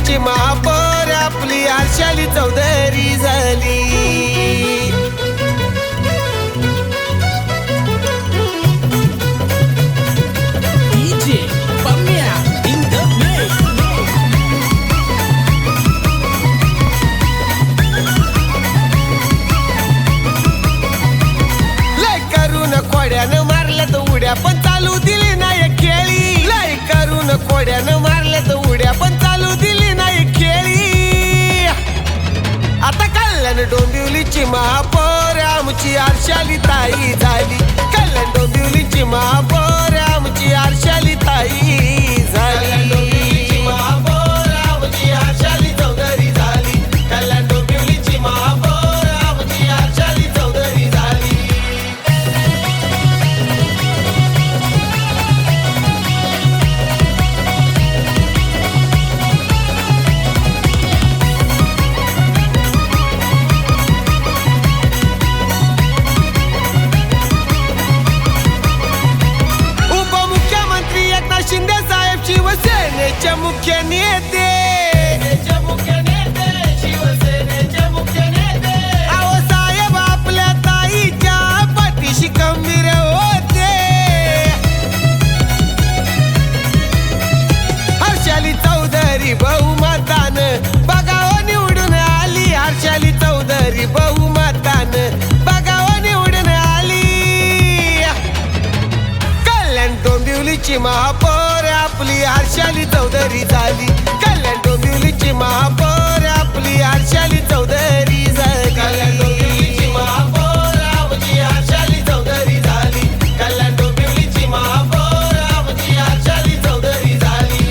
डोंबिवलीची महापौर आपली हर्षाली चौधरी झाली। लय करून खोड्यानं मारलं तर उड्या पण चालू दिली नाही खेळी। लय करून खोड्यानं मारलं तर उड्या पण चालू दिली नाही खेळी। आता कल्याण डोंबिवलीची महापौर आमची हर्षाली ताई झाली। कल्याण डोंबिवलीची महापौर आमची हर्षाली ताई झाली। महापौर आमची हर्षाली चौधरी झाली। कल्याण डोंबिवलीची महापौर आमची हर्षाली चौधरी झाली। उपमुख्यमंत्री एकनाथ शिंदे साहेब शिवसेनेचे मुख्य नेते। अहो साहेब आपल्या ताईच्या पाठीशी खंबीर होते। हर्षाली चौधरी बहुमतानं बघावं निवडून आली। हर्षाली चौधरी बहुमतानं बघावं निवडून आली। कल्याण डोंबिवलीची महापौर आपली हर्षाली चौधरी झाली। कल्याण डोंबिवलीची महापौर आपली हर्षाली चौधरी झाली। कल्याण डोंबिवलीची महापौर आमची हर्षाली चौधरी झाली। कल्याण डोंबिवलीची महापौर आमची हर्षाली चौधरी झाली।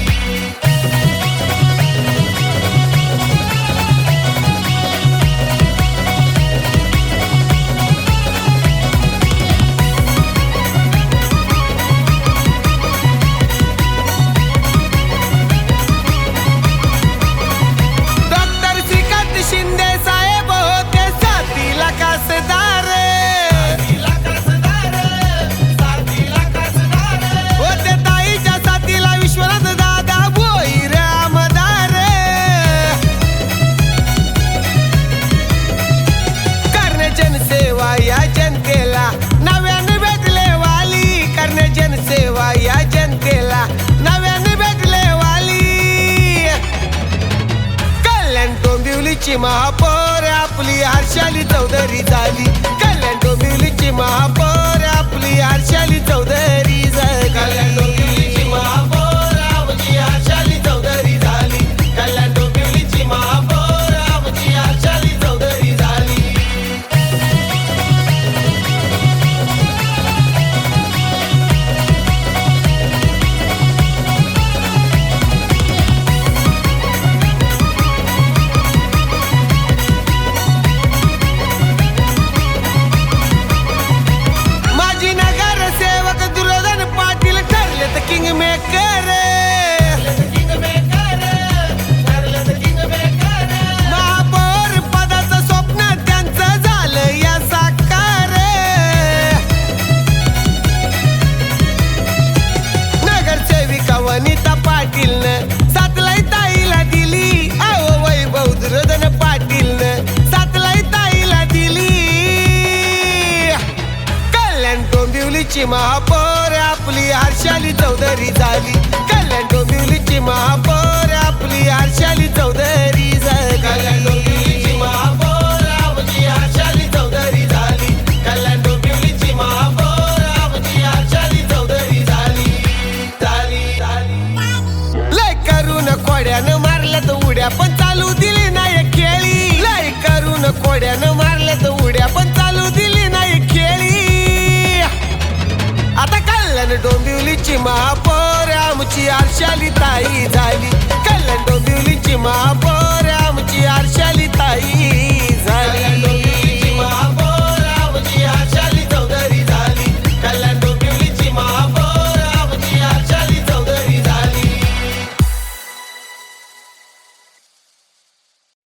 डॉक्टर श्रीकांत शिंदे साहेब होते साथीला खासदार। होते ताईच्या साथीला विश्वनाथ दादा भोईर आमदार। करणे जनसेवा या जनतेला नव्याने भेटले वाली। करणे जनसेवा या जनतेला नव्याने भेटले वाली। कल्याण डोंबिवलीची महापौर आपली हर्षाली चौधरी झाली। कल्याण डोंबिवलीची महापौर आपली हर्षाली चौधरी झाली। कल्याण डोंबिवलीची महापौर आमची हर्षाली चौधरी झाली। कल्याण डोंबिवलीची महापौर आमची हर्षाली चौधरी झाली। माजी नगरसेवक दुर्योधन पाटील ठरलेत किंग मेकर। महापौर पदाचं स्वप्न त्यांचं झालं या साकार। नगरसेविका वनिता पाटीलनं सातलाई ताईला दिली। अहो वैभव दुर्योधन पाटीलनं सातलाई ताईला दिली। कल्याण डोंबिवलीची महापौर आपली हर्षाली चौधरी झाली। कल्याण डोंबिवलीची महापौर आपली हर्षाली चौधरी झाली। कल्याण डोंबिवलीची महापौर आमची हर्षाली चौधरी झाली। कल्याण डोंबिवलीची महापौर आमची हर्षाली चौधरी झाली। लय करून खोड्यानं मारलं तर उड्या पण चालू दिली नाही खेळी। लय करून खोड्यानं मारलं तर उड्या पण चालू दिली नाही खेळी। आता कल्याण डोंबिवलीची महापौर आमची हर्षाली ताई झाली। कल्याण डोंबिवलीची महापौर आमची हर्षाली ताई